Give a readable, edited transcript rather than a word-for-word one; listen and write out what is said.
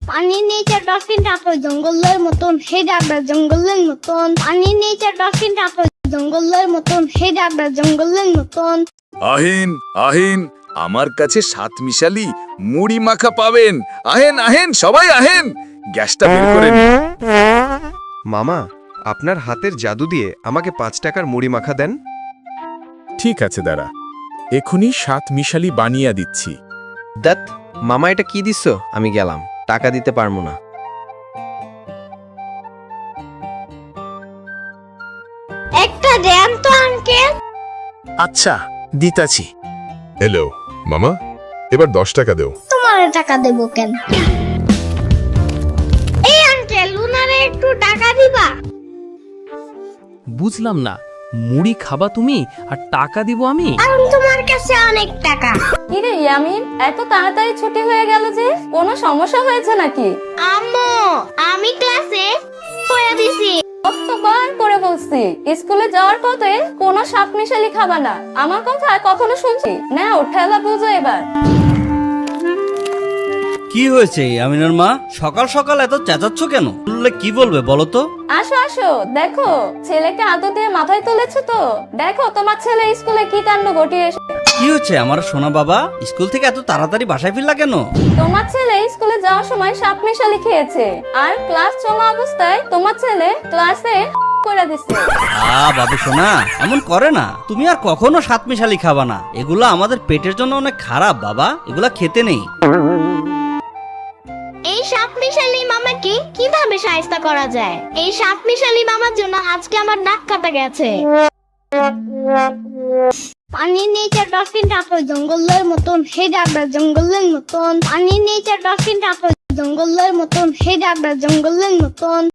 পানির নিচে ডলফিনটা তো জঙ্গলের মতন, হে ডাকবে জঙ্গলের মতন। পানির নিচে ডলফিনটা তো জঙ্গলের মতন, হে ডাকবে জঙ্গলের মতন। আহেন আহেন, আমার কাছে সাত মিশালি মুড়ি মাখা পাবেন। আহেন আহেন, সবাই আহেন, গ্যাসটা বের করেন। মামা, আপনার হাতের জাদু দিয়ে আমাকে 5 টাকার মুড়ি মাখা দেন। ঠিক আছে দাঁড়া, এখনই 7 মিশালি বানিয়ে দিচ্ছি। দাত, মামা এটা কি দিচ্ছ? আমি গেলাম, টাকা দিতে পারবো না। একটা দেন তো আঙ্কেল। আচ্ছা দিতাছি। এলো মামা, এবার 10 টাকা দেও। তোমার টাকা দেবো কেন? এই আঙ্কেল, উনারে একটু টাকা দিবা? বুঝলাম না, মুড়ি খাবা তুমি আর টাকা দিব আমি? কারণ তোমার কাছে অনেক টাকা। কিরে ইয়ামিন, এত তাড়াতাড়ি ছুটি হয়ে গেল যে? কোনো সমস্যা হয়েছে নাকি? আম্মু, আমি ক্লাসে পড়ে দিছি। কতবার করে বলছি স্কুলে যাওয়ার পথে কোনো সাত মিশালি খাবা না। আমার কথা কখনো শুনছি না? ঠেলা বুঝো এবার। কি হয়েছে আমিনার মা? সকাল সকাল এত চেঁচাচ্ছ কেন? বললে কি বলবে বলো তো? আসো আসো, দেখো ছেলেকে আদর দিয়ে মাথায় তুলেছে তো। দেখো তোমার ছেলে স্কুলে কি কাণ্ড ঘটিয়েছে। কি হয়েছে আমার সোনা বাবা? স্কুল থেকে এত তাড়াতাড়ি বাসায় ফিরলা কেন? তোমার ছেলে স্কুলে যাওয়ার সময় সাত মিশালি খেয়েছে, আর ক্লাস চলা অবস্থায় তোমার ছেলে ক্লাসে করে দিচ্ছে। বাবু সোনা, এমন করে না। তুমি আর কখনো সাত মিশালি খাবা না। এগুলো আমাদের পেটের জন্য অনেক খারাপ বাবা, এগুলা খেতে নেই। এই সাত মিশালি মামাকে কিভাবে শায়েস্তা করা যায়? এই সাত মিশালি মামার জন্য আজকে আমার নাক কাটা গেছে। পানির নিচে ডলফিনটা তো জঙ্গলের মতন, হে ডাকবে জঙ্গলের মতন। পানির নিচে ডলফিনটা তো জঙ্গলের মতন, হে ডাকবে জঙ্গলের মতন।